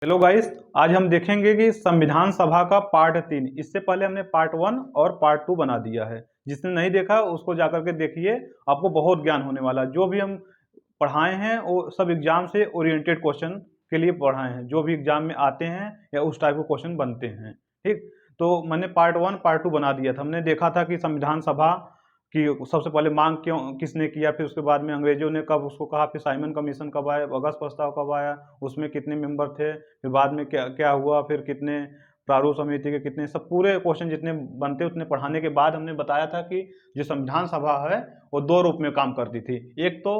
Hello guys, आज हम देखेंगे कि संविधान सभा का पार्ट 3। इससे पहले हमने पार्ट 1 और पार्ट 2 बना दिया है। जिसने नहीं देखा उसको जाकर के देखिए, आपको बहुत ज्ञान होने वाला है। जो भी हम पढ़ाए हैं वो सब एग्जाम से ओरिएंटेड क्वेश्चन के लिए पढ़ाए हैं, जो भी एग्जाम में आते हैं या उस टाइप के क्वेश्चन बनते हैं। ठीक, तो मैंने पार्ट 1 पार्ट 2 बना दिया था। हमने देखा था कि संविधान सभा कि सबसे पहले मांग क्यों किसने किया, फिर उसके बाद में अंग्रेजों ने कब उसको कहा, फिर साइमन कमीशन कब आया, अगस्त प्रस्ताव कब आया, उसमें कितने मेंबर थे, फिर बाद में क्या क्या हुआ, फिर कितने प्रारूप समिति के कितने, सब पूरे क्वेश्चन जितने बनते उतने पढ़ाने के बाद हमने बताया था कि जो संविधान सभा है वो दो रूप में काम करती थी। एक तो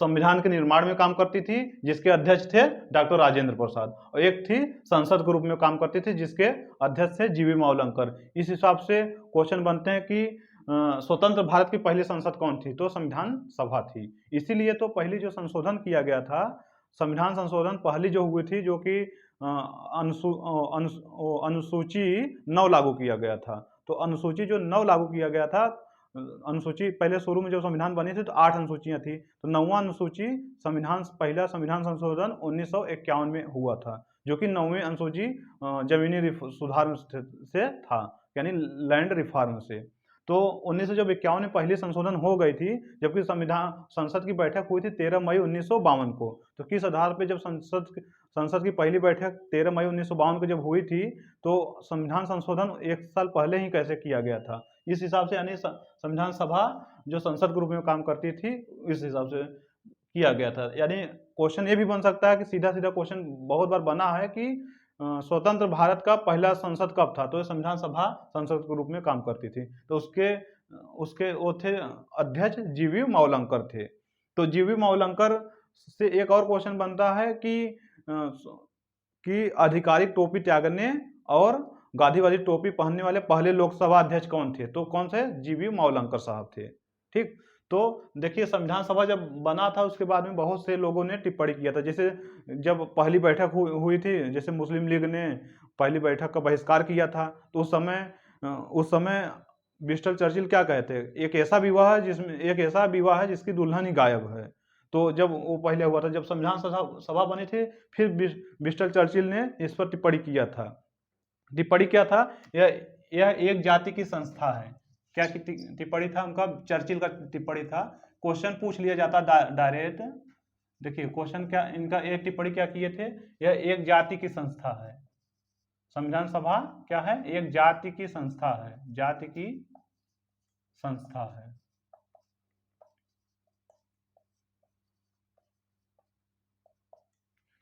संविधान के निर्माण में काम करती थी, जिसके अध्यक्ष थे डॉक्टर राजेंद्र प्रसाद, और एक थी संसद के रूप में काम करती थी, जिसके अध्यक्ष थे जीवी मावलंकर। इस हिसाब से क्वेश्चन बनते हैं कि स्वतंत्र भारत की पहली संसद कौन थी, तो संविधान सभा थी। इसीलिए तो पहली जो संशोधन किया गया था, संविधान संशोधन पहली जो हुई थी, जो कि अनुसूची 9 लागू किया गया था। तो अनुसूची जो 9 लागू किया गया था, अनुसूची पहले शुरू में जब संविधान बनी थी तो 8 अनुसूचियां थी, तो 9वां अनुसूची पहला संविधान संशोधन 1951 में हुआ था, जो कि 9वीं अनुसूची जमीनी सुधार से था, यानी लैंड रिफॉर्म से। तो 1951 में पहली संशोधन हो गई थी, जबकि संविधान संसद की बैठक हुई थी 13 मई 1952 को। तो किस आधार पे जब संसद की पहली बैठक 13 मई 1952 को जब हुई थी, तो संविधान संशोधन 1 साल पहले ही कैसे किया गया था, इस हिसाब से, यानी संविधान सभा जो संसद के रूप में काम करती थी, इस हिसाब से किया गया था। यानी क्वेश्चन ये भी बन सकता है कि सीधा सीधा क्वेश्चन बहुत बार बना है कि स्वतंत्र भारत का पहला संसद कब था, तो संविधान सभा संसद के रूप में काम करती थी। तो उसके उसके वो थे अध्यक्ष जीवी मावलंकर थे। तो जीवी मावलंकर से एक और क्वेश्चन बनता है कि आधिकारिक टोपी त्यागने और गांधी वाली टोपी पहनने वाले पहले लोकसभा अध्यक्ष कौन थे, तो कौन से, जीवी मावलंकर साहब थे। ठीक, तो देखिए संविधान सभा जब बना था उसके बाद में बहुत से लोगों ने टिप्पणी किया था। जैसे जब पहली बैठक हुई थी, जैसे मुस्लिम लीग ने पहली बैठक का बहिष्कार किया था, तो उस समय विंस्टन चर्चिल क्या कहते हैं, एक ऐसा विवाह है जिसकी दुल्हन ही गायब है। तो जब वो पहले हुआ था, जब संविधान सभा बनी थी, फिर विंस्टन चर्चिल ने इस पर टिप्पणी किया था। टिप्पणी क्या था, यह एक जाति की संस्था है। क्या टिप्पणी था उनका, चर्चिल का टिप्पणी था। क्वेश्चन पूछ लिया जाता डायरेक्ट। देखिए क्वेश्चन क्या, इनका एक टिप्पणी क्या किए थे, यह एक जाति की संस्था है। संविधान सभा क्या है, एक जाति की संस्था है, जाति की संस्था है।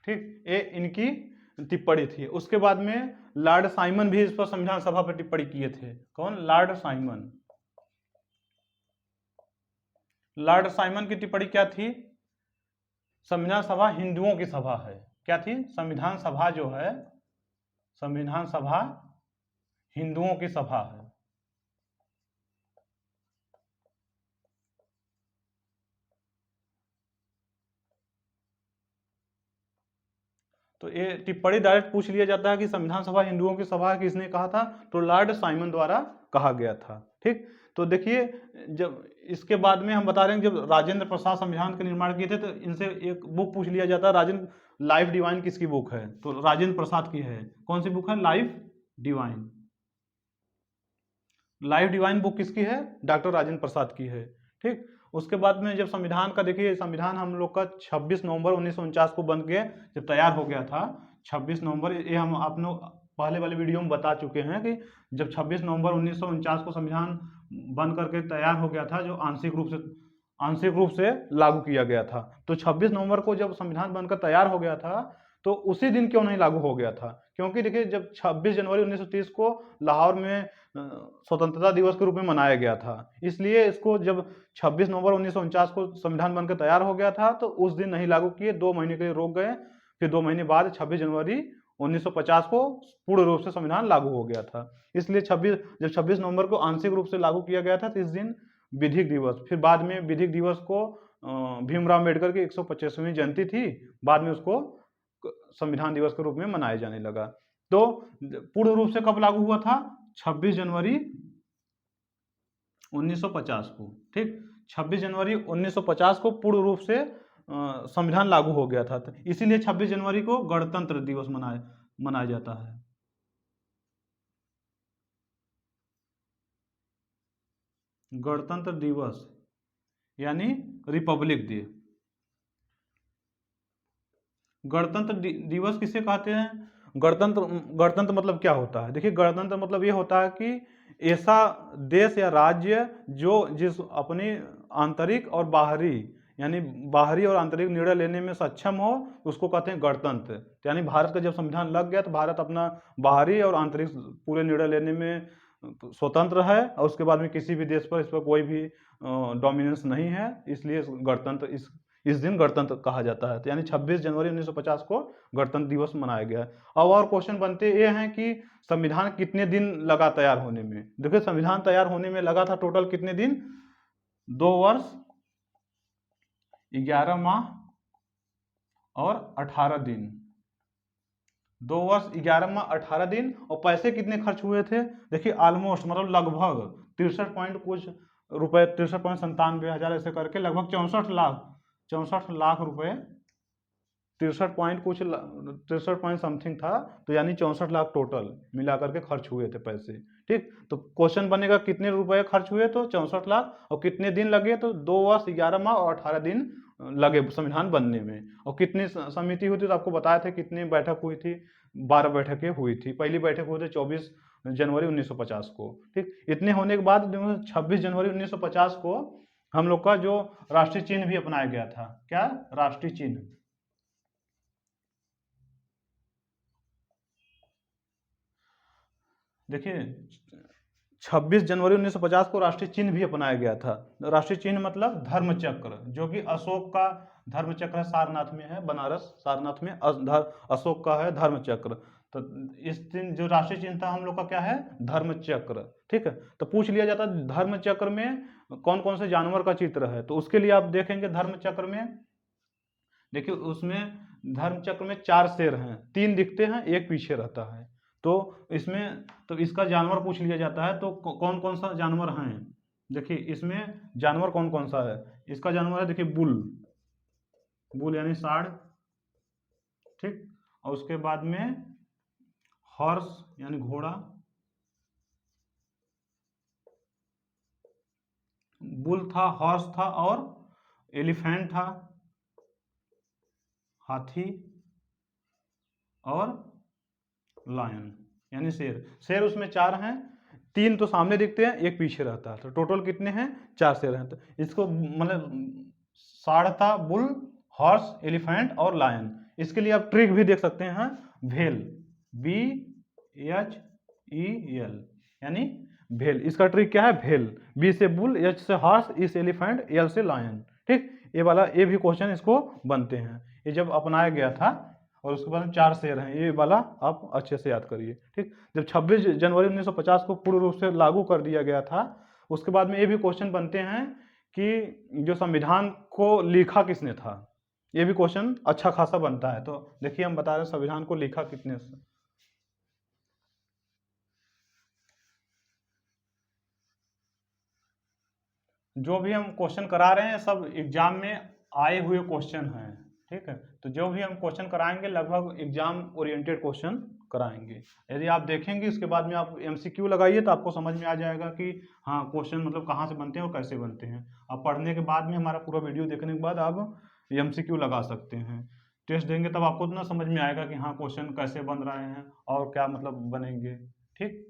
ठीक, ये इनकी टिप्पणी थी। उसके बाद में लॉर्ड साइमन भी इस पर संविधान सभा पर टिप्पणी किए थे। कौन, लॉर्ड साइमन। लॉर्ड साइमन की टिप्पणी क्या थी, संविधान सभा हिंदुओं की सभा है। क्या थी, संविधान सभा जो है, संविधान सभा हिंदुओं की सभा है। तो ये टिप्पणी डायरेक्ट पूछ लिया जाता है कि संविधान सभा हिंदुओं की सभा है, किसने कहा था, तो लॉर्ड साइमन द्वारा कहा गया था। ठीक, तो देखिए जब इसके बाद में हम बता रहे हैं, जब राजेंद्र प्रसाद संविधान का निर्माण किए थे, तो इनसे एक बुक पूछ लिया जाता है, राजेंद्र लाइफ डिवाइन किसकी बुक है, तो राजेंद्र प्रसाद की है। कौन सी बुक है, life divine. Life divine book किसकी है, डॉक्टर राजेंद्र प्रसाद की है। ठीक, उसके बाद में जब संविधान का, देखिए संविधान हम लोग का 26 नवंबर 1949 को बन के जब तैयार हो गया था, 26 नवंबर, ये हम आप लोग पहले वाले वीडियो में बता चुके हैं कि जब 26 नवंबर 1949 को संविधान बन करके तैयार हो गया था, जो आंशिक रूप से लागू किया गया था। तो 26 नवंबर को जब संविधान बनकर तैयार हो गया था, तो उसी दिन क्यों नहीं लागू हो गया था, क्योंकि देखिए जब 26 जनवरी 1930 को लाहौर में स्वतंत्रता दिवस के रूप में मनाया गया था, इसलिए इसको जब 26 नवंबर 1949 को संविधान बनकर तैयार हो गया था, तो उस दिन नहीं लागू किए, 2 महीने के लिए रोक गए। फिर 2 महीने बाद 26 जनवरी 1950 को पूर्ण रूप से संविधान लागू हो गया था। इसलिए जब 26 नवंबर को आंशिक रूप से लागू किया गया था, तो इस दिन विधिक दिवस, फिर बाद में विधिक दिवस को भीमराव अम्बेडकर की 125वीं जयंती थी, बाद में उसको संविधान दिवस के रूप में मनाया जाने लगा। तो पूर्ण रूप से कब लागू हुआ था, 26 जनवरी 1950 को। ठीक, 26 जनवरी 1950 को पूर्ण रूप से संविधान लागू हो गया था। तो इसीलिए 26 जनवरी को गणतंत्र दिवस मनाया जाता है। गणतंत्र दिवस यानी रिपब्लिक डे। गणतंत्र दिवस किसे कहते हैं? गणतंत्र गणतंत्र मतलब क्या होता है? देखिए, गणतंत्र मतलब ये होता है कि ऐसा देश या राज्य जिस अपनी आंतरिक और बाहरी, यानी बाहरी और आंतरिक निर्णय लेने में सक्षम हो, उसको कहते हैं गणतंत्र। यानी भारत का जब संविधान लग गया तो भारत अपना बाहरी और आंतरिक पूरे निर्णय लेने में स्वतंत्र है, और उसके बाद में किसी भी देश पर इस पर कोई भी डोमिनेंस नहीं है, इसलिए गणतंत्र इस दिन गणतंत्र कहा जाता है। तो यानी 26 जनवरी 1950 को गणतंत्र दिवस मनाया गया है। अब और क्वेश्चन बनते ये हैं कि संविधान कितने दिन लगा तैयार होने में? देखिए, संविधान तैयार होने में लगा था टोटल कितने दिन? 2 वर्ष 11 माह और 18 दिन। 2 वर्ष 11 माह 18 दिन। और पैसे कितने खर्च हुए थे? देखिए, ऑलमोस्ट मतलब लगभग 63 पॉइंट कुछ रुपए, 63.97 ऐसे करके लगभग 64 लाख रुपए, 63 पॉइंट कुछ 63 पॉइंट समथिंग था। तो यानी 64 लाख टोटल मिला करके खर्च हुए थे पैसे। ठीक, तो क्वेश्चन बनेगा कितने रुपए खर्च हुए? तो 64 लाख। और कितने दिन लगे? तो 2 वर्ष 11 माह और 18 दिन लगे संविधान बनने में। और कितनी समिति हुई थी? तो आपको बताया था कितनी बैठक हुई थी। 12 बैठकें हुई थी। पहली बैठक हुई थी 24 जनवरी 1950 को। ठीक, इतने होने के बाद 26 जनवरी 1950 को हम लोग का जो राष्ट्रीय चिन्ह भी अपनाया गया था। क्या? राष्ट्रीय चिन्ह। देखिए, 26 जनवरी 1950 को राष्ट्रीय चिन्ह भी अपनाया गया था। राष्ट्रीय चिन्ह मतलब धर्म चक्र, जो कि अशोक का धर्म चक्र है, सारनाथ में है, बनारस सारनाथ में अशोक का है धर्म चक्र। तो इस दिन जो राष्ट्रीय चिन्ह था हम लोग का क्या है? धर्म चक्र। ठीक है, तो पूछ लिया जाता है धर्म चक्र में कौन कौन से जानवर का चित्र है। तो उसके लिए आप देखेंगे धर्म चक्र में, देखिए उसमें धर्म चक्र में 4 शेर हैं, 3 दिखते हैं, एक पीछे रहता है। तो इसमें तो इसका जानवर पूछ लिया जाता है। तो कौन कौन सा जानवर हैं? देखिए, इसमें जानवर कौन कौन सा है? इसका जानवर है, देखिए, बुल। बुल यानी साढ़। ठीक, और उसके बाद में हॉर्स यानी घोड़ा। बुल था, हॉर्स था, और एलिफेंट था, हाथी, और लायन यानी शेर। शेर उसमें 4 हैं, 3 तो सामने दिखते हैं, एक पीछे रहता है। तो टोटल कितने हैं? 4 शेर हैं। तो इसको मतलब साढ़ था, बुल, हॉर्स, एलिफेंट और लायन। इसके लिए आप ट्रिक भी देख सकते हैं, भेल, BHEL यानी भेल। इसका ट्रिक क्या है? भेल। B से बुल, H से हॉर्स, E से एलिफेंट, L से लायन। ठीक, ये भी क्वेश्चन इसको बनते हैं। ये जब अपनाया गया था, और उसके बाद 4 शेर हैं, ये वाला आप अच्छे से याद करिए। ठीक, जब 26 जनवरी 1950 को पूर्ण रूप से लागू कर दिया गया था, उसके बाद में ये भी क्वेश्चन बनते हैं कि जो संविधान को लिखा किसने था। ये भी क्वेश्चन अच्छा खासा बनता है। तो देखिए, हम बता रहे हैं संविधान को लिखा किसने से। जो भी हम क्वेश्चन करा रहे हैं सब एग्जाम में आए हुए क्वेश्चन हैं। ठीक है, तो जो भी हम क्वेश्चन कराएंगे लगभग एग्जाम ओरिएंटेड क्वेश्चन कराएंगे। यदि आप देखेंगे उसके बाद में आप MCQ लगाइए तो आपको समझ में आ जाएगा कि हाँ, क्वेश्चन मतलब कहाँ से बनते हैं और कैसे बनते हैं। आप पढ़ने के बाद में, हमारा पूरा वीडियो देखने के बाद आप MCQ लगा सकते हैं। टेस्ट देंगे तब आपको इतना समझ में आएगा कि हाँ, क्वेश्चन कैसे बन रहे हैं और क्या मतलब बनेंगे। ठीक,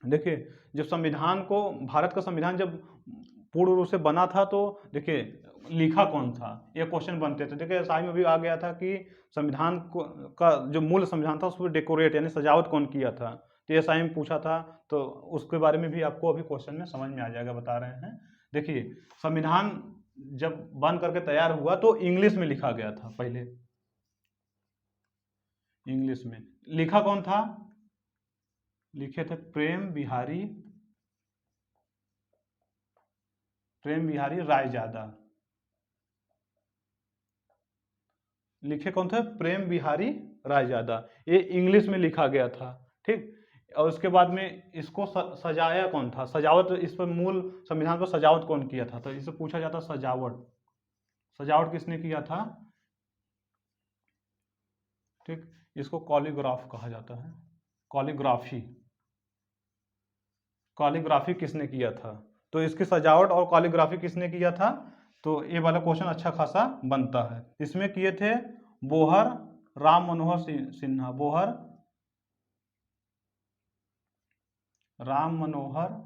देखिए, जब संविधान को, भारत का संविधान जब पूर्ण रूप से बना था, तो देखिए लिखा कौन था, ये क्वेश्चन बनते थे। देखिए, एसआई में भी आ गया था कि संविधान को का जो मूल संविधान था उस पर डेकोरेट यानी सजावट कौन किया था। तो एसआई में पूछा था, तो उसके बारे में भी आपको अभी क्वेश्चन में समझ में आ जाएगा, बता रहे हैं। देखिए, संविधान जब बन करके तैयार हुआ तो इंग्लिश में लिखा गया था पहले। इंग्लिश में लिखा कौन था? लिखे थे प्रेम बिहारी रायजादा। लिखे कौन थे? प्रेम बिहारी रायजादा। ये इंग्लिश में लिखा गया था। ठीक, और उसके बाद में इसको सजाया कौन था, सजावट, इस पर मूल संविधान पर सजावट कौन किया था, तो इससे पूछा जाता सजावट, सजावट किसने किया था, ठीक। इसको कॉलीग्राफ कहा जाता है, कॉलीग्राफी, कॉलीग्राफी किसने किया था, तो इसकी सजावट और कॉलीग्राफी किसने किया था, तो ये वाला क्वेश्चन अच्छा खासा बनता है। इसमें किए थे बोहर राम मनोहर सिन्हा, बोहर राम मनोहर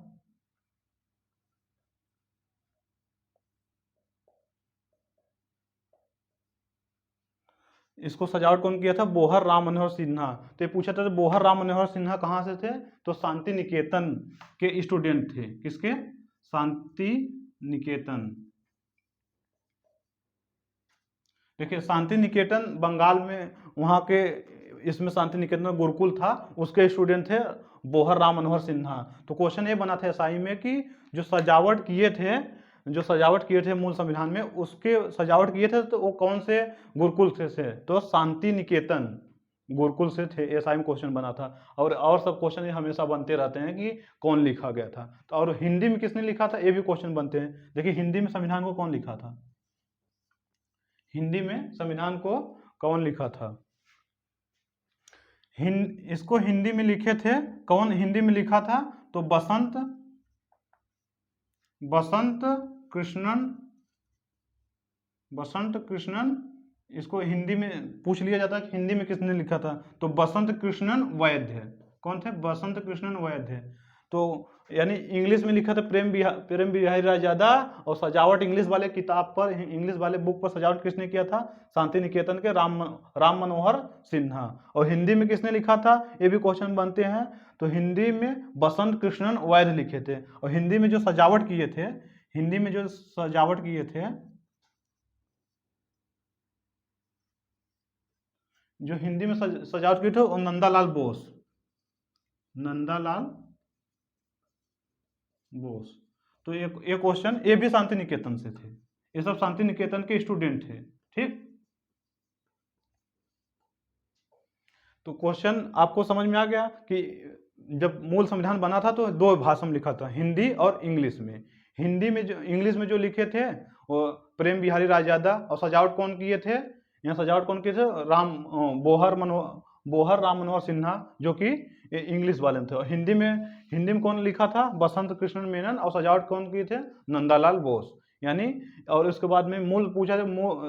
इसको सजावट कौन किया था, बोहर राम मनोहर सिन्हा। तो ये पूछा था बोहर राम मनोहर सिन्हा कहाँ से थे, तो शांति निकेतन के स्टूडेंट थे, किसके, शांति निकेतन। देखिए शांति निकेतन बंगाल में, वहाँ के, इसमें शांति निकेतन में गुरुकुल था, उसके स्टूडेंट थे बोहर राम मनोहर सिन्हा। तो क्वेश्चन ये बना था एसआई में कि जो सजावट किए थे, जो सजावट किए थे मूल संविधान में, उसके सजावट किए थे तो वो कौन से गुरुकुल से, तो शांति निकेतन गुरुकुल से थे। एसआई में क्वेश्चन बना था। और सब क्वेश्चन हमेशा बनते रहते हैं कि कौन लिखा गया था। तो और हिंदी में किसने लिखा था, ये भी क्वेश्चन बनते हैं। देखिए हिंदी में संविधान को कौन लिखा था, हिंदी में संविधान को कौन लिखा था, इसको हिंदी में लिखे थे, कौन हिंदी में लिखा था, तो बसंत कृष्णन। इसको हिंदी में पूछ लिया जाता है कि हिंदी में किसने लिखा था, तो बसंत कृष्णन वैद्य। कौन थे, बसंत कृष्णन वैद्य। तो यानी इंग्लिश में लिखा था प्रेम बिहारी राय यादा, और सजावट इंग्लिश वाले किताब पर, इंग्लिश वाले बुक पर सजावट किसने किया था, शांति निकेतन के राम मनोहर सिन्हा। और हिंदी में किसने लिखा था, ये भी क्वेश्चन बनते हैं। तो हिंदी में बसंत कृष्णन वैद्य लिखे थे। और हिंदी में जो सजावट किए थे, हिंदी में जो सजावट किए थे, जो हिंदी में सजावट की थे वो नंदालाल बोस, नंदालाल बोस। तो एक क्वेश्चन, ये भी शांति निकेतन से थे, ये सब शांति निकेतन के स्टूडेंट थे, ठीक। तो क्वेश्चन आपको समझ में आ गया कि जब मूल संविधान बना था तो दो भाषा में लिखा था, हिंदी और इंग्लिश में। हिंदी में जो, इंग्लिश में जो लिखे थे वो प्रेम बिहारी रायजादा, और सजावट कौन किए थे, यहाँ सजावट कौन किए थे, बोहर राम मनोहर सिन्हा, जो कि इंग्लिश वाले में थे। और हिंदी में कौन लिखा था, बसंत कृष्णन मेनन, और सजावट कौन किए थे, नंदालाल बोस। यानी, और उसके बाद में मूल पूछा,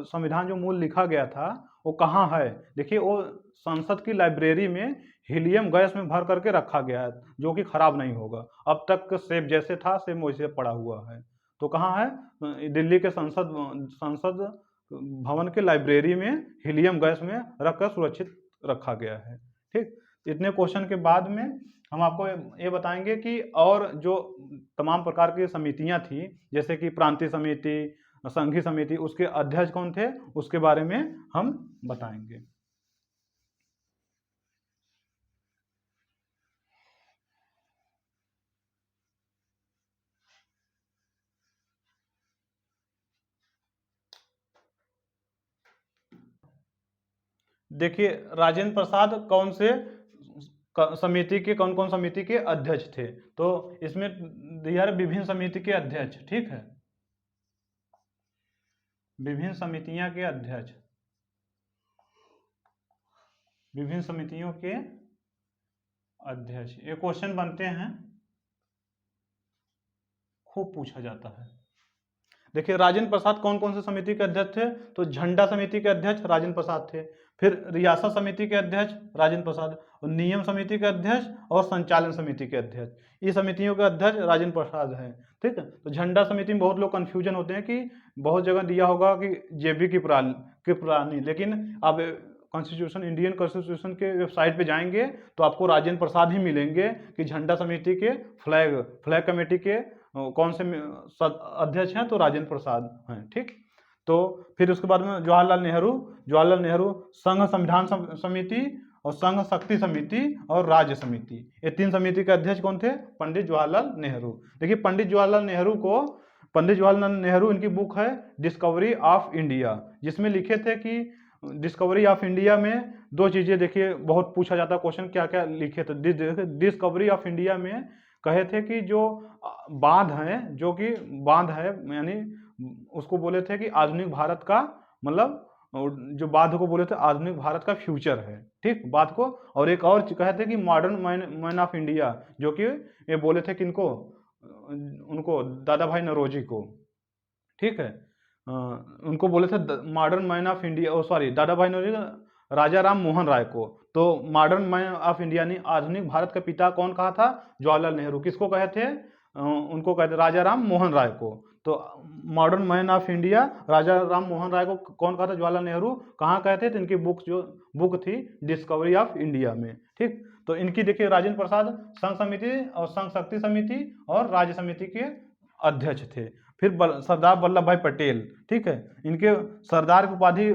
संविधान जो मूल लिखा गया था वो कहाँ है, देखिए वो संसद की लाइब्रेरी में हीलियम गैस में भर करके रखा गया है, जो कि खराब नहीं होगा, अब तक सेब जैसे था सेम वैसे पड़ा हुआ है। तो कहाँ है, दिल्ली के संसद भवन के लाइब्रेरी में हीलियम गैस में रखकर सुरक्षित रखा गया है, ठीक। इतने क्वेश्चन के बाद में हम आपको ये बताएंगे कि और जो तमाम प्रकार की समितियां थी, जैसे कि प्रांतीय समिति, संघीय समिति, उसके अध्यक्ष कौन थे, उसके बारे में हम बताएंगे। देखिए राजेंद्र प्रसाद कौन से समिति के, कौन कौन समिति के अध्यक्ष थे, तो इसमें दिया है विभिन्न समिति के अध्यक्ष, ठीक है, विभिन्न समितियां के अध्यक्ष, विभिन्न समितियों के अध्यक्ष। ये क्वेश्चन बनते हैं, खूब पूछा जाता है। देखिए राजेंद्र प्रसाद कौन कौन से समिति के अध्यक्ष थे, तो झंडा समिति के अध्यक्ष राजेंद्र प्रसाद थे, फिर रियासत समिति के अध्यक्ष राजेंद्र प्रसाद, और नियम समिति के अध्यक्ष और संचालन समिति के अध्यक्ष, ये समितियों के अध्यक्ष राजेंद्र प्रसाद हैं, ठीक है। तो झंडा समिति में बहुत लोग कंफ्यूजन होते हैं कि बहुत जगह दिया होगा कि जेबी की पुरानी, लेकिन अब कॉन्स्टिट्यूशन, इंडियन कॉन्स्टिट्यूशन के वेबसाइट पे जाएंगे तो आपको राजेंद्र प्रसाद ही मिलेंगे कि झंडा समिति के फ्लैग कमेटी के कौन से अध्यक्ष हैं, तो राजेंद्र प्रसाद हैं, ठीक। तो फिर उसके बाद में जवाहरलाल नेहरू संघ संविधान समिति और संघ शक्ति समिति और राज्य समिति, ये तीन समिति के अध्यक्ष कौन थे, पंडित जवाहरलाल नेहरू। देखिए पंडित जवाहरलाल नेहरू इनकी बुक है डिस्कवरी ऑफ इंडिया, जिसमें लिखे थे कि डिस्कवरी ऑफ इंडिया में दो चीजें देखिए बहुत पूछा जाता है क्वेश्चन, क्या क्या लिखे थे। डिस्कवरी ऑफ इंडिया में कहे थे कि जो बांध है, जो कि बांध है यानी उसको बोले थे कि आधुनिक भारत का मतलब, जो बांध को बोले थे आधुनिक भारत का फ्यूचर है, ठीक बात को। और एक और कहे थे कि मॉडर्न मैन ऑफ इंडिया, जो कि ये बोले थे किनको, उनको दादा भाई नौरोजी को, ठीक है। उनको बोले थे modern man of India, sorry दादा भाई नौरोजी, राजा राम मोहन राय को। तो मॉडर्न मैन ऑफ इंडिया यानी आधुनिक भारत का पिता कौन कहा था, जवाहरलाल नेहरू। किसको कहे थे, उनको कहते राजा राम मोहन राय को। तो मॉडर्न मैन ऑफ इंडिया राजा राम मोहन राय को कौन कहा था, जवाहरलाल नेहरू। कहाँ कहते थे, इनकी बुक थी डिस्कवरी ऑफ इंडिया में, ठीक। तो इनकी देखिए राजेंद्र प्रसाद संघ समिति और संघ शक्ति समिति और राज्य समिति के अध्यक्ष थे। फिर सरदार वल्लभ भाई पटेल, ठीक है। इनके सरदार की उपाधि,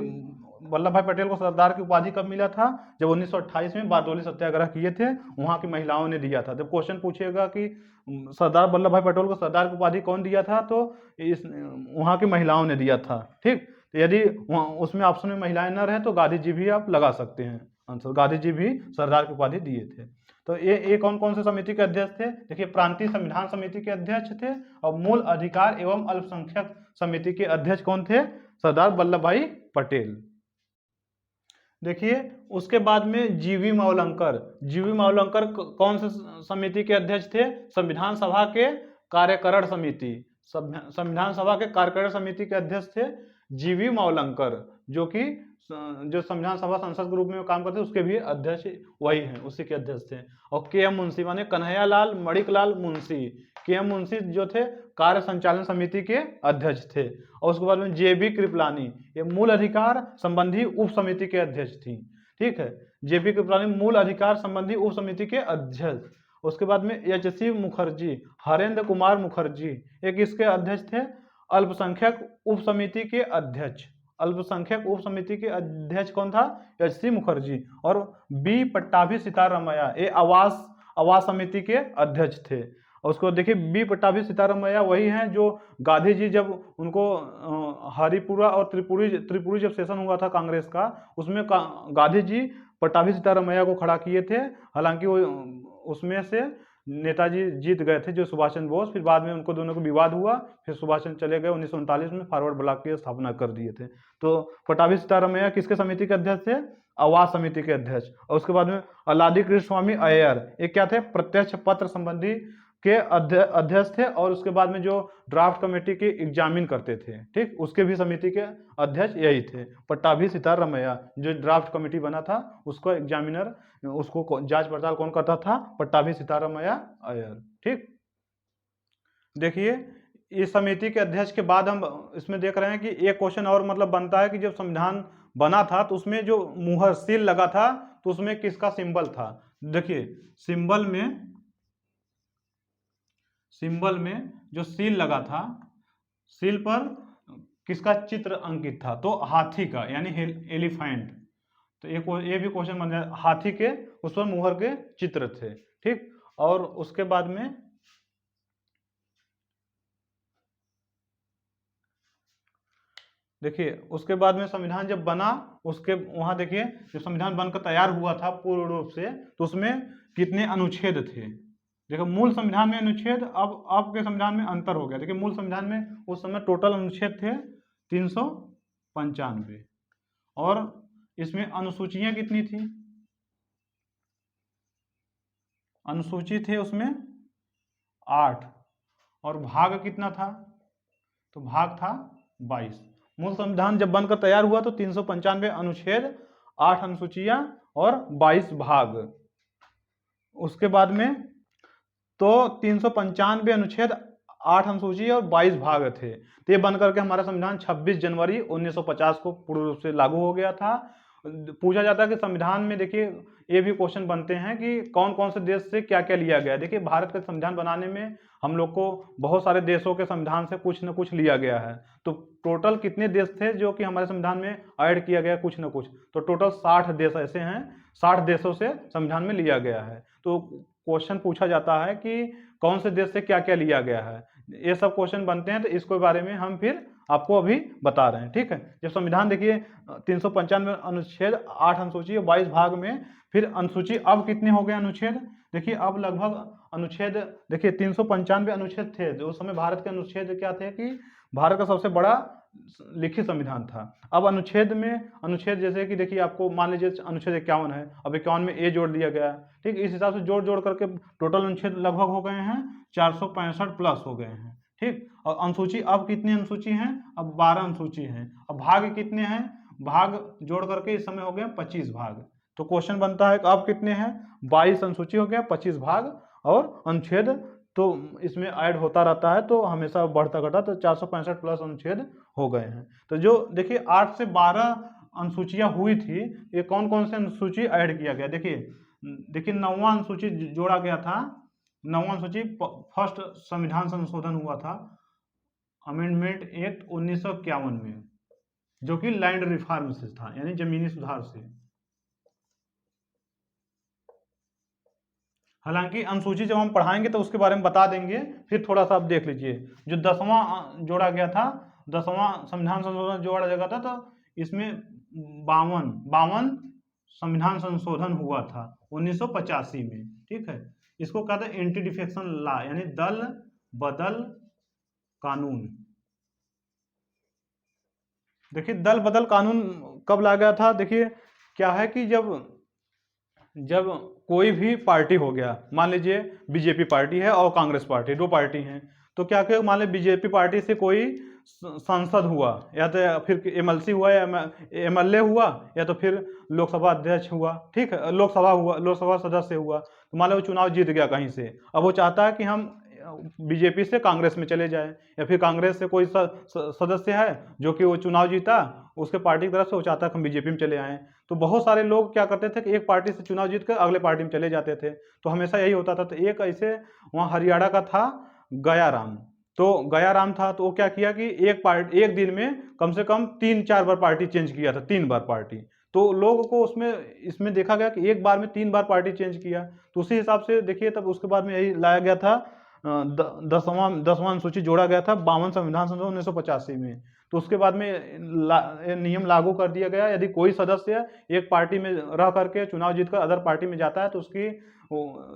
वल्लभ भाई पटेल को सरदार की उपाधि कब मिला था, जब 1928 में बारडोली सत्याग्रह किए थे, वहां की महिलाओं ने दिया था। जब क्वेश्चन पूछेगा कि सरदार वल्लभ भाई पटेल को सरदार की उपाधि कौन दिया था, तो इस वहां की महिलाओं ने दिया था, ठीक। तो यदि उसमें ऑप्शन में महिलाएं न रहे तो गांधी जी भी आप लगा सकते हैं आंसर, गांधी जी भी सरदार की उपाधि दिए थे। तो ये कौन कौन से समिति के अध्यक्ष थे, देखिए प्रांतीय संविधान समिति के अध्यक्ष थे, और मूल अधिकार एवं अल्पसंख्यक समिति के अध्यक्ष कौन थे, सरदार वल्लभ भाई पटेल। देखिए उसके बाद में जीवी मावलंकर कौन से समिति के अध्यक्ष थे, संविधान सभा के कार्यकरण समिति, संविधान सभा के कार्यकरण समिति के अध्यक्ष थे जीवी मावलंकर, जो कि जो संविधान सभा संसद के रूप में काम करते उसके भी अध्यक्ष वही हैं, उसी के अध्यक्ष थे। और के एम मुंशी माने कन्हैया लाल मणिकलाल मुंशी, के एम मुंशी जो थे कार्य संचालन समिति के अध्यक्ष थे। और उसके बाद में जेबी कृपलानी, ये मूल अधिकार संबंधी उप समिति के अध्यक्ष थी, ठीक है। जेबी कृपलानी मूल अधिकार संबंधी उप समिति के अध्यक्ष। उसके बाद में एच.सी. मुखर्जी, हरेंद्र कुमार मुखर्जी, एक इसके अध्यक्ष थे। अल्पसंख्यक उप समिति के अध्यक्ष, अल्पसंख्यक उप समिति के अध्यक्ष कौन था, एच.सी. मुखर्जी। और बी पट्टाभी सीतारामैया, ये आवास समिति के अध्यक्ष थे। और उसको देखिए बी पट्टाभी सीतारामैया वही हैं जो गांधी जी जब उनको हरिपुरा और त्रिपुरी जब सेशन हुआ था कांग्रेस का, उसमें गांधी जी पट्टाभी सीतारामैया को खड़ा किए थे। हालांकि वो उसमें से नेताजी जीत गए थे, जो सुभाष चंद्र बोस। फिर बाद में उनको दोनों को विवाद हुआ, फिर सुभाष चंद्र चले गए, 1939 में फॉरवर्ड ब्लॉक की स्थापना कर दिए थे। तो पट्टाभी सीतारामैया किसके समिति के अध्यक्ष थे, आवास समिति के अध्यक्ष। और उसके बाद में अल्लादी कृष्ण स्वामी अय्यर, ये क्या थे, प्रत्यक्ष पत्र संबंधी के अध्यक्ष थे। और उसके बाद में जो ड्राफ्ट कमेटी के एग्जामिन करते थे, ठीक, उसके भी समिति के अध्यक्ष यही थे, पट्टाभी सीतारामैया। जो ड्राफ्ट कमेटी बना था उसको एग्जामिनर, उसको जांच पड़ताल कौन करता था, पट्टाभी सीतारामैया अय्यर, ठीक। देखिए इस समिति के अध्यक्ष के बाद हम इसमें देख रहे हैं कि एक क्वेश्चन और मतलब बनता है कि जब संविधान बना था तो उसमें जो मुहर सील लगा था तो उसमें किसका सिंबल था। देखिए सिंबल में जो सील लगा था, सील पर किसका चित्र अंकित था, तो हाथी का, यानी एलिफेंट। तो ये भी क्वेश्चन बन जाए, हाथी के उस पर मुहर के चित्र थे, ठीक। और उसके बाद में देखिए उसके बाद में संविधान जब बना, उसके वहां देखिए जब संविधान बनकर तैयार हुआ था पूर्ण रूप से, तो उसमें कितने अनुच्छेद थे। देखो मूल संविधान में अनुच्छेद, अब के संविधान में अंतर हो गया। देखिए मूल संविधान में उस समय टोटल अनुच्छेद थे 395, और इसमें अनुसूचियां कितनी थी, अनुसूची थे उसमें 8, और भाग कितना था, तो भाग था 22। मूल संविधान जब बनकर तैयार हुआ तो 395 अनुच्छेद, 8 अनुसूचियां और 22 भाग। उसके बाद में तो 395 अनुच्छेद, 8 अनुसूची और 22 भाग थे। तो ये बनकर के हमारा संविधान 26 जनवरी 1950 को पूर्ण रूप से लागू हो गया था। पूछा जाता है कि संविधान में, देखिए ये भी क्वेश्चन बनते हैं कि कौन कौन से देश से क्या क्या लिया गया है। देखिए भारत का संविधान बनाने में हम लोग को बहुत सारे देशों के संविधान से कुछ न कुछ लिया गया है। तो टोटल कितने देश थे जो कि हमारे संविधान में ऐड किया गया कुछ न कुछ, तो टोटल 60 देश ऐसे हैं, 60 देशों से संविधान में लिया गया है। तो क्वेश्चन पूछा जाता है कि कौन से देश से क्या क्या लिया गया है। ये सब क्वेश्चन बनते हैं, तो इसके बारे में हम फिर आपको अभी बता रहे हैं। ठीक है, जब संविधान देखिए 395 अनुच्छेद 8 अनुसूची 22 भाग में, फिर अनुसूची अब कितने हो गए अनुच्छेद, देखिए अब लगभग अनुच्छेद, देखिए 395 अनुच्छेद थे, जो उस समय भारत के अनुच्छेद क्या थे कि भारत का सबसे बड़ा लिखित संविधान था। अब अनुच्छेद जैसे कि देखिए आपको मान लीजिए अनुच्छेद 51 है, अब 51 में ए जोड़ दिया गया, ठीक, इस हिसाब से जोड़ जोड़ करके टोटल अनुच्छेद लगभग हो गए हैं 465 प्लस हो गए हैं। ठीक, और अनुसूची अब कितनी अनुसूची हैं, अब 12 अनुसूची हैं। अब भाग कितने हैं, भाग जोड़ करके इस समय हो गए 25 भाग। तो क्वेश्चन बनता है कि अब कितने हैं, 22 अनुसूची हो गया, 25 भाग और अनुच्छेद तो इसमें ऐड होता रहता है, तो हमेशा बढ़ता घटा, तो 465 प्लस अनुच्छेद हो गए हैं। तो जो देखिए 8 से 12 अनुसूचियां हुई थी, ये कौन कौन से अनुसूची ऐड किया गया, देखिए 9वां अनुसूची जोड़ा गया था। 9वां अनुसूची फर्स्ट संविधान संशोधन हुआ था, अमेंडमेंट एक्ट 1951 में, जो कि लैंड रिफॉर्म से था, यानी जमीनी सुधार से। हालांकि अनुसूची जब हम पढ़ाएंगे तो उसके बारे में बता देंगे, फिर थोड़ा सा आप देख लीजिए। जो 10वां जोड़ा गया था, 10वां संविधान संशोधन जोड़ा गया था, तो इसमें 52 संविधान संशोधन हुआ था 1985 में। ठीक है, इसको कहते हैं एंटी डिफेक्शन लॉ, यानी दल बदल कानून। देखिए दल बदल कानून कब लाया गया था, देखिए क्या है कि जब कोई भी पार्टी हो गया, मान लीजिए बीजेपी पार्टी है और कांग्रेस पार्टी, दो पार्टी हैं, तो क्या क्या मान लीजिए बीजेपी पार्टी से कोई सांसद हुआ, या तो फिर एमएलसी हुआ, या एमएलए हुआ, या तो फिर लोकसभा अध्यक्ष हुआ, ठीक है, लोकसभा सदस्य हुआ, तो मान लो वो चुनाव जीत गया कहीं से, अब वो चाहता है कि हम बीजेपी से कांग्रेस में चले जाए, या फिर कांग्रेस से कोई सदस्य है जो कि वो चुनाव जीता, उसके पार्टी की तरफ से वो चाहता है कि हम बीजेपी में चले आए। तो बहुत सारे लोग क्या करते थे कि एक पार्टी से चुनाव जीत कर अगले पार्टी में चले जाते थे, तो हमेशा यही होता था। तो एक ऐसे वहाँ हरियाणा का था गयाराम, तो गयाराम था, तो वो क्या किया कि एक दिन में कम से कम 3-4 बार पार्टी चेंज किया था, 3 बार पार्टी। तो लोगों को इसमें देखा गया कि एक बार में 3 बार पार्टी चेंज किया, तो उसी हिसाब से देखिए तब उसके बाद में यही लाया गया था, 10वां अनुसूची जोड़ा गया था 52 संविधान संशोधन 1985 में। तो उसके बाद में नियम लागू कर दिया गया, यदि कोई सदस्य एक पार्टी में रह करके चुनाव जीतकर अदर पार्टी में जाता है तो उसकी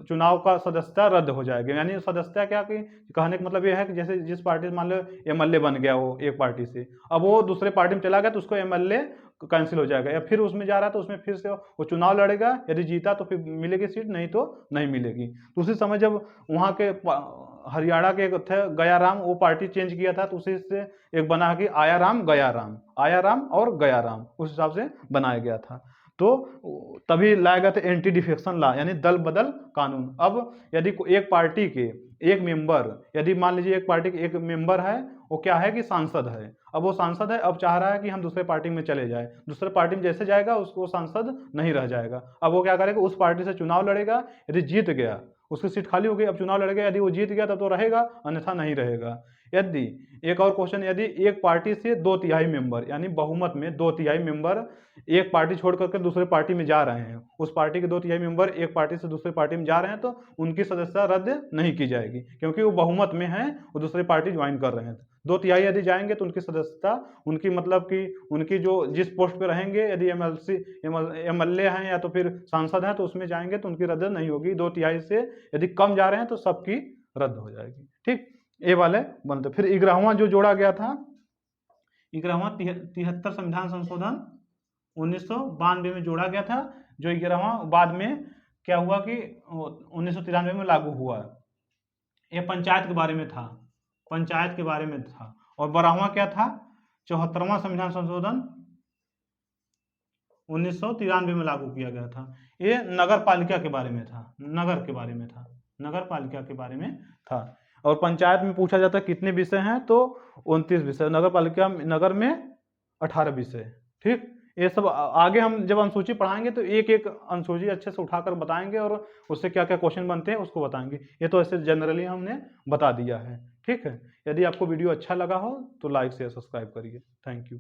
चुनाव का सदस्यता रद्द हो जाएगी। यानी सदस्यता क्या कि कहने का मतलब यह है कि जैसे जिस पार्टी से मान लो एमएलए बन गया वो एक पार्टी से, अब वो दूसरे पार्टी में चला गया तो उसको एमएलए कैंसिल हो जाएगा, या फिर उसमें जा रहा है तो उसमें फिर से वो चुनाव लड़ेगा, यदि जीता तो फिर मिलेगी सीट, नहीं तो नहीं मिलेगी। तो उसी समय जब वहाँ के हरियाणा के एक थे गयाराम, वो पार्टी चेंज किया था, तो उसी से एक बना कि आयाराम और गयाराम, उस हिसाब से बनाया गया था। तो तभी लाया गया था एंटी डिफेक्शन लॉ, यानी दल बदल कानून। अब यदि एक पार्टी के एक मेंबर, यदि मान लीजिए एक पार्टी के एक मेंबर है, वो क्या है कि सांसद है, अब वो सांसद है, अब चाह रहा है कि हम दूसरे पार्टी में चले जाए, दूसरे पार्टी में जैसे जाएगा उसको सांसद नहीं रह जाएगा, अब वो क्या करेगा, उस पार्टी से चुनाव लड़ेगा, यदि जीत गया उसकी सीट खाली हो गई, अब चुनाव लड़ेगा, यदि वो जीत गया तब तो रहेगा, अन्यथा नहीं रहेगा। यदि एक और क्वेश्चन, यदि एक पार्टी से 2/3 मेंबर, यानी बहुमत में 2/3 मेंबर एक पार्टी छोड़ करके दूसरे पार्टी में जा रहे हैं, उस पार्टी के 2/3 मेंबर एक पार्टी से दूसरे पार्टी में जा रहे हैं, तो उनकी सदस्यता रद्द नहीं की जाएगी, क्योंकि वो बहुमत में है, वो दूसरी पार्टी ज्वाइन कर रहे हैं। 2/3 यदि जाएंगे तो उनकी सदस्यता, उनकी मतलब कि उनकी जो जिस पोस्ट पे रहेंगे, यदि एमएलए हैं या तो फिर सांसद हैं, तो उसमें जाएंगे तो उनकी रद्द नहीं होगी। 2/3 से यदि कम जा रहे हैं तो सबकी रद्द हो जाएगी। ठीक, ये वाले बनते। फिर 11वां जो जोड़ा गया था, 11वां 73 संविधान संशोधन 1992 में जोड़ा गया था, जो 11वां बाद में क्या हुआ कि 1993 में लागू हुआ। ये पंचायत के बारे में था, पंचायत के बारे में था। और 12वां क्या था, 74वां संविधान संशोधन 1993 में लागू किया गया था। ये नगर पालिका के बारे में था, नगर के बारे में था, नगर पालिका के बारे में था। और पंचायत में पूछा जाता है कितने विषय हैं, तो 29 विषय, नगर पालिका नगर में 18 विषय। ठीक, ये सब आगे हम जब अनुसूची पढ़ाएंगे तो एक एक अनुसूची अच्छे से उठाकर बताएंगे, और उससे क्या क्या क्वेश्चन बनते हैं उसको बताएंगे। ये तो ऐसे जनरली हमने बता दिया है। ठीक है, यदि आपको वीडियो अच्छा लगा हो तो लाइक शेयर सब्सक्राइब करिए। Thank you.